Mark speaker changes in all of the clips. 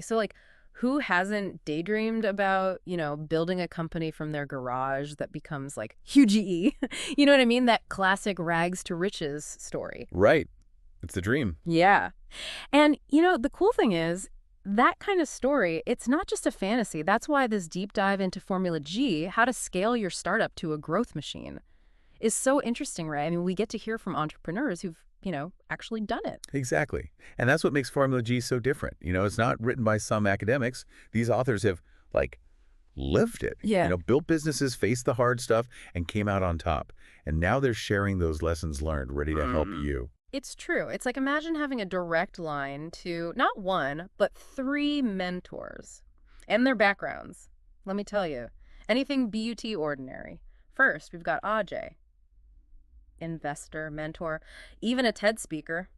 Speaker 1: So, like, who hasn't daydreamed about, building a company from their garage that becomes, like, huge E? You know what I mean? That classic rags to riches story.
Speaker 2: Right. It's the dream.
Speaker 1: Yeah. And, the cool thing is, that kind of story, it's not just a fantasy. That's why this deep dive into Formula G, how to scale your startup to a growth machine, is so interesting, right? I mean, we get to hear from entrepreneurs who've, actually done it.
Speaker 2: Exactly. And that's what makes Formula G so different. It's not written by some academics. These authors have, like, lived it.
Speaker 1: Yeah.
Speaker 2: Built businesses, faced the hard stuff, and came out on top. And now they're sharing those lessons learned, ready to help you.
Speaker 1: It's true. It's like imagine having a direct line to not one, but three mentors and their backgrounds. Let me tell you, anything BUT ordinary. First, we've got Ajay, investor, mentor, even a TED speaker.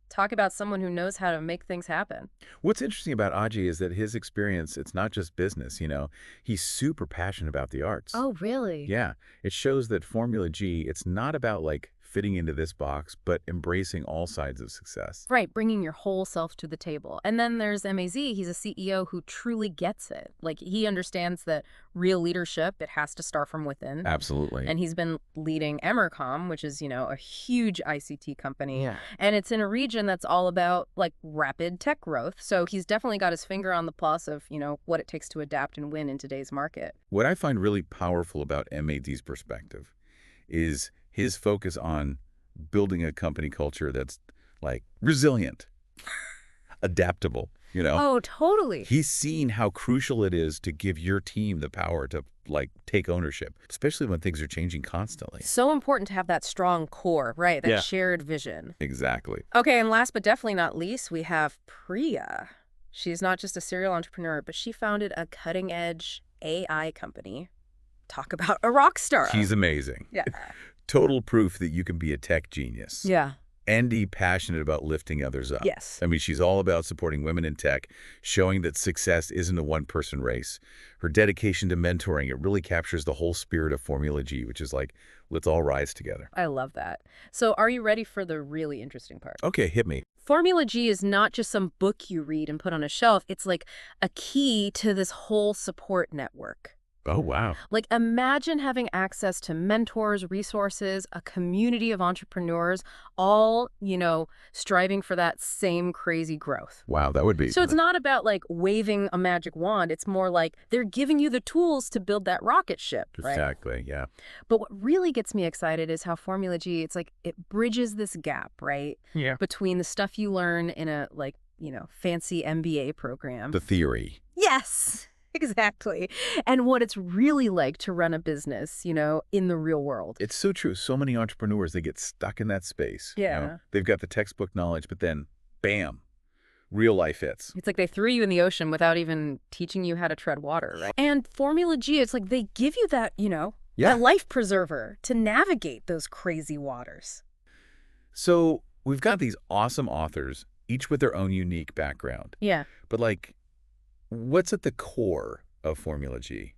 Speaker 1: Talk about someone who knows how to make things happen.
Speaker 2: What's interesting about Aji is that his experience, it's not just business. He's super passionate about the arts.
Speaker 1: Oh, really?
Speaker 2: Yeah, it shows that Formula G, it's not about, like, fitting into this box, but embracing all sides of success.
Speaker 1: Right, bringing your whole self to the table. And then there's MAZ. He's a CEO who truly gets it. Like, he understands that real leadership, it has to start from within.
Speaker 2: Absolutely.
Speaker 1: And he's been leading Emercom, which is, a huge ICT company.
Speaker 2: Yeah.
Speaker 1: And it's in a region that's all about, like, rapid tech growth. So he's definitely got his finger on the pulse of, what it takes to adapt and win in today's market.
Speaker 2: What I find really powerful about MAD's perspective is his focus on building a company culture that's, like, resilient, adaptable,
Speaker 1: Oh, totally.
Speaker 2: He's seen how crucial it is to give your team the power to, like, take ownership, especially when things are changing constantly.
Speaker 1: So important to have that strong core, right? That
Speaker 2: Yeah.
Speaker 1: shared vision.
Speaker 2: Exactly.
Speaker 1: Okay, and last but definitely not least, we have Priya. She's not just a serial entrepreneur, but she founded a cutting-edge AI company. Talk about a rock star.
Speaker 2: She's amazing.
Speaker 1: Yeah.
Speaker 2: Total proof that you can be a tech genius.
Speaker 1: Yeah.
Speaker 2: And be passionate about lifting others up.
Speaker 1: Yes.
Speaker 2: I mean, she's all about supporting women in tech, showing that success isn't a one-person race. Her dedication to mentoring, it really captures the whole spirit of Formula G, which is like, let's all rise together.
Speaker 1: I love that. So are you ready for the really interesting part?
Speaker 2: Okay, hit me.
Speaker 1: Formula G is not just some book you read and put on a shelf. It's like a key to this whole support network.
Speaker 2: Oh, wow.
Speaker 1: Like, imagine having access to mentors, resources, a community of entrepreneurs, all, striving for that same crazy growth.
Speaker 2: Wow, that would be...
Speaker 1: So it's not about, like, waving a magic wand. It's more like they're giving you the tools to build that rocket ship, right?
Speaker 2: Exactly, yeah.
Speaker 1: But what really gets me excited is how Formula G, it's like it bridges this gap, right?
Speaker 2: Yeah.
Speaker 1: Between the stuff you learn in a, like, fancy MBA program.
Speaker 2: The theory.
Speaker 1: Yes. Exactly. And what it's really like to run a business, in the real world.
Speaker 2: It's so true. So many entrepreneurs, they get stuck in that space.
Speaker 1: Yeah.
Speaker 2: They've got the textbook knowledge, but then, bam, real life hits.
Speaker 1: It's like they threw you in the ocean without even teaching you how to tread water, right? And Formula G, it's like they give you that, that life preserver to navigate those crazy waters.
Speaker 2: So we've got these awesome authors, each with their own unique background.
Speaker 1: Yeah.
Speaker 2: But, like, what's at the core of Formula G?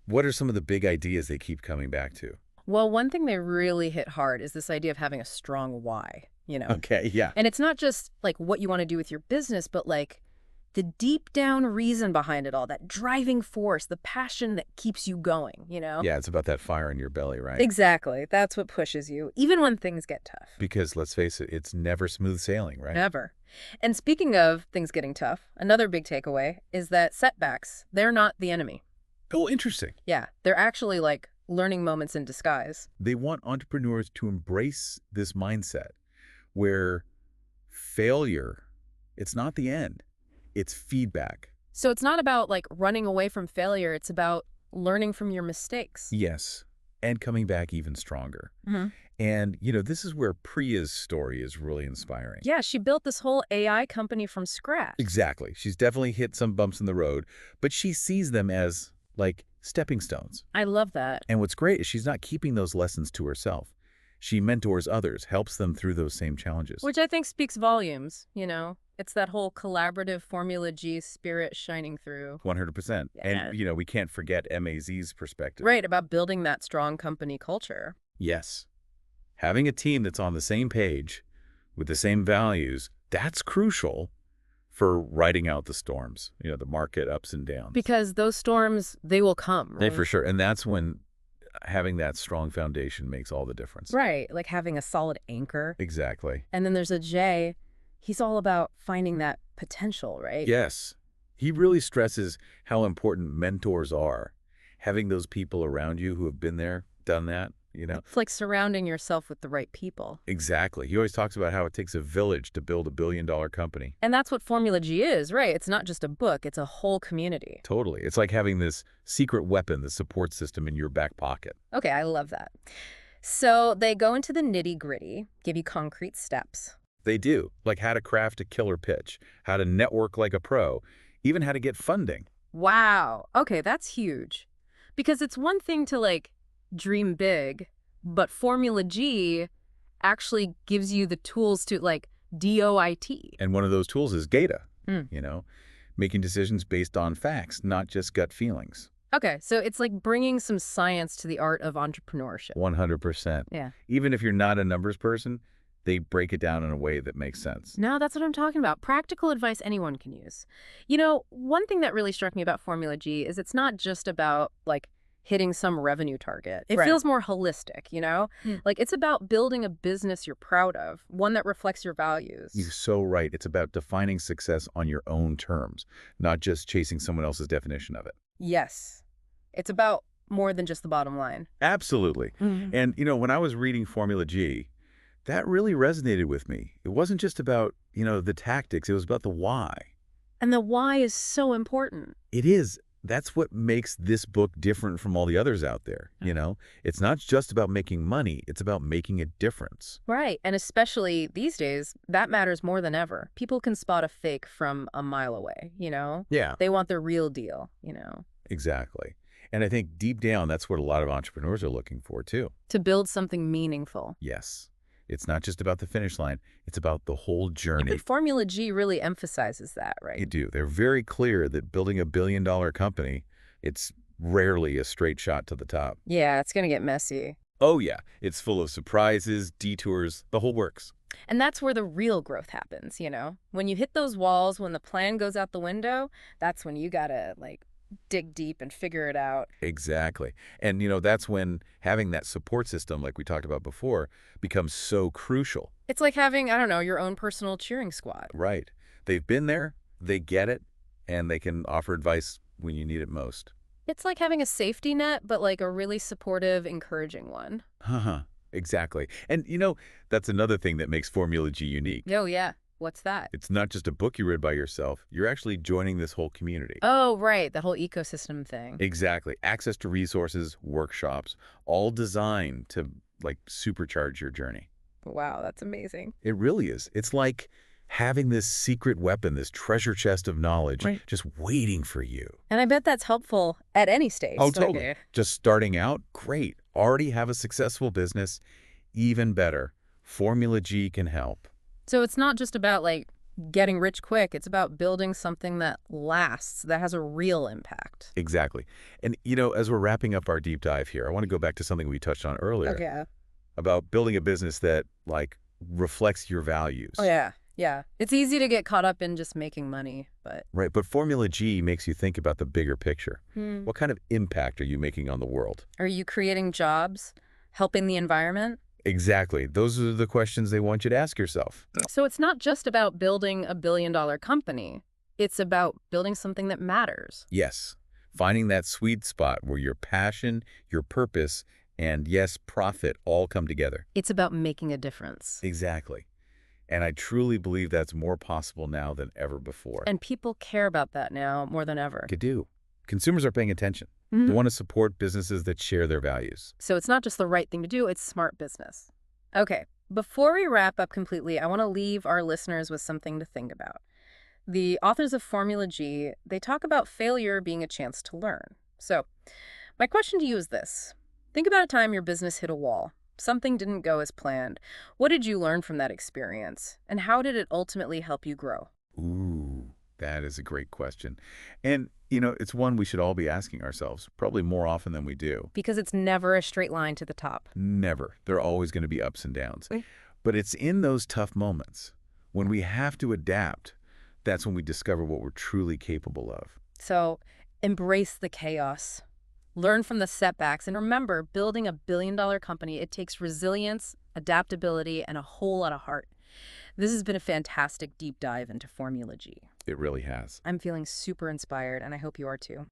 Speaker 2: What are some of the big ideas they keep coming back to?
Speaker 1: Well, one thing they really hit hard is this idea of having a strong why,
Speaker 2: Okay, yeah.
Speaker 1: And it's not just like what you want to do with your business, but like the deep down reason behind it all, that driving force, the passion that keeps you going,
Speaker 2: Yeah, it's about that fire in your belly, right?
Speaker 1: Exactly. That's what pushes you, even when things get tough.
Speaker 2: Because, let's face it, it's never smooth sailing, right?
Speaker 1: Never. And speaking of things getting tough, another big takeaway is that setbacks, they're not the enemy.
Speaker 2: Oh, interesting.
Speaker 1: Yeah, they're actually like learning moments in disguise.
Speaker 2: They want entrepreneurs to embrace this mindset where failure, it's not the end. It's feedback.
Speaker 1: So it's not about like running away from failure. It's about learning from your mistakes.
Speaker 2: Yes, and coming back even stronger.
Speaker 1: Mm-hmm.
Speaker 2: And, this is where Priya's story is really inspiring.
Speaker 1: Yeah, she built this whole AI company from scratch.
Speaker 2: Exactly. She's definitely hit some bumps in the road, but she sees them as, like, stepping stones.
Speaker 1: I love that.
Speaker 2: And what's great is she's not keeping those lessons to herself. She mentors others, helps them through those same challenges.
Speaker 1: Which I think speaks volumes, It's that whole collaborative Formula G spirit shining through.
Speaker 2: 100%.
Speaker 1: Yeah.
Speaker 2: And, we can't forget MAZ's perspective.
Speaker 1: Right, about building that strong company culture.
Speaker 2: Yes. Having a team that's on the same page with the same values, that's crucial for riding out the storms, the market ups and downs.
Speaker 1: Because those storms, they will come,
Speaker 2: Hey,
Speaker 1: right?
Speaker 2: for sure. And that's when having that strong foundation makes all the difference.
Speaker 1: Right, like having a solid anchor.
Speaker 2: Exactly.
Speaker 1: And then there's a J. He's all about finding that potential, right?
Speaker 2: Yes. He really stresses how important mentors are. Having those people around you who have been there, done that.
Speaker 1: It's like surrounding yourself with the right people.
Speaker 2: Exactly. He always talks about how it takes a village to build a billion-dollar company.
Speaker 1: And that's what Formula G is, right? It's not just a book, it's a whole community.
Speaker 2: Totally. It's like having this secret weapon, the support system in your back pocket.
Speaker 1: Okay, I love that. So they go into the nitty-gritty, give you concrete steps.
Speaker 2: They do, like how to craft a killer pitch, how to network like a pro, even how to get funding.
Speaker 1: Wow. Okay, that's huge. Because it's one thing to, like, dream big, but Formula G actually gives you the tools to, like, DOIT.
Speaker 2: And one of those tools is data,
Speaker 1: Mm.
Speaker 2: making decisions based on facts, not just gut feelings.
Speaker 1: Okay, so it's like bringing some science to the art of entrepreneurship.
Speaker 2: 100%.
Speaker 1: Yeah.
Speaker 2: Even if you're not a numbers person, they break it down in a way that makes sense.
Speaker 1: No, that's what I'm talking about. Practical advice anyone can use. One thing that really struck me about Formula G is it's not just about, like, hitting some revenue target. It
Speaker 2: Right.
Speaker 1: feels more holistic. Like, it's about building a business you're proud of, one that reflects your values.
Speaker 2: You're so right. It's about defining success on your own terms, not just chasing someone else's definition of it.
Speaker 1: Yes. It's about more than just the bottom line.
Speaker 2: Absolutely. And, when I was reading Formula G, that really resonated with me. It wasn't just about, the tactics. It was about the why.
Speaker 1: And the why is so important.
Speaker 2: It is. That's what makes this book different from all the others out there. It's not just about making money. It's about making a difference.
Speaker 1: Right. And especially these days, that matters more than ever. People can spot a fake from a mile away.
Speaker 2: Yeah.
Speaker 1: They want the real deal.
Speaker 2: Exactly. And I think deep down, that's what a lot of entrepreneurs are looking for, too.
Speaker 1: To build something meaningful.
Speaker 2: Yes. It's not just about the finish line. It's about the whole journey.
Speaker 1: But Formula G really emphasizes that, right?
Speaker 2: They do. They're very clear that building a billion-dollar company, it's rarely a straight shot to the top.
Speaker 1: Yeah, it's going to get messy.
Speaker 2: Oh, yeah. It's full of surprises, detours, the whole works.
Speaker 1: And that's where the real growth happens. When you hit those walls, when the plan goes out the window, that's when you got to, like, dig deep and figure it out.
Speaker 2: Exactly. And, that's when having that support system, like we talked about before, becomes so crucial.
Speaker 1: It's like having, I don't know, your own personal cheering squad.
Speaker 2: Right. They've been there, they get it, and they can offer advice when you need it most.
Speaker 1: It's like having a safety net, but like a really supportive, encouraging one.
Speaker 2: Exactly. And, that's another thing that makes Formula G unique.
Speaker 1: Oh, yeah. What's that?
Speaker 2: It's not just a book you read by yourself. You're actually joining this whole community.
Speaker 1: Oh, right. The whole ecosystem thing.
Speaker 2: Exactly. Access to resources, workshops, all designed to, like, supercharge your journey.
Speaker 1: Wow, that's amazing.
Speaker 2: It really is. It's like having this secret weapon, this treasure chest of knowledge,
Speaker 1: Right.
Speaker 2: just waiting for you.
Speaker 1: And I bet that's helpful at any stage.
Speaker 2: Oh,
Speaker 1: don't
Speaker 2: totally.
Speaker 1: you?
Speaker 2: Just starting out, great. Already have a successful business, even better. Formula G can help.
Speaker 1: So it's not just about, like, getting rich quick. It's about building something that lasts, that has a real impact.
Speaker 2: Exactly. And, as we're wrapping up our deep dive here, I want to go back to something we touched on earlier.
Speaker 1: Okay.
Speaker 2: About building a business that, like, reflects your values.
Speaker 1: Oh, yeah. Yeah. It's easy to get caught up in just making money, but...
Speaker 2: Right, but Formula G makes you think about the bigger picture. What kind of impact are you making on the world?
Speaker 1: Are you creating jobs? Helping the environment?
Speaker 2: Exactly. Those are the questions they want you to ask yourself.
Speaker 1: So it's not just about building a billion-dollar company. It's about building something that matters.
Speaker 2: Yes. Finding that sweet spot where your passion, your purpose, and yes, profit all come together.
Speaker 1: It's about making a difference.
Speaker 2: Exactly. And I truly believe that's more possible now than ever before.
Speaker 1: And people care about that now more than ever.
Speaker 2: Could do. Consumers are paying attention.
Speaker 1: Mhm.
Speaker 2: They want to support businesses that share their values.
Speaker 1: So it's not just the right thing to do, it's smart business. Okay, before we wrap up completely, I want to leave our listeners with something to think about. The authors of Formula G, they talk about failure being a chance to learn. So my question to you is this. Think about a time your business hit a wall. Something didn't go as planned. What did you learn from that experience? And how did it ultimately help you grow?
Speaker 2: Ooh, that is a great question. And, it's one we should all be asking ourselves, probably more often than we do.
Speaker 1: Because it's never a straight line to the top.
Speaker 2: Never. There are always going to be ups and downs.
Speaker 1: Right.
Speaker 2: But it's in those tough moments when we have to adapt That's when we discover what we're truly capable of.
Speaker 1: So embrace the chaos. Learn from the setbacks. And remember, building a billion-dollar company, it takes resilience, adaptability, and a whole lot of heart. This has been a fantastic deep dive into Formula G.
Speaker 2: It really has.
Speaker 1: I'm feeling super inspired, and I hope you are too.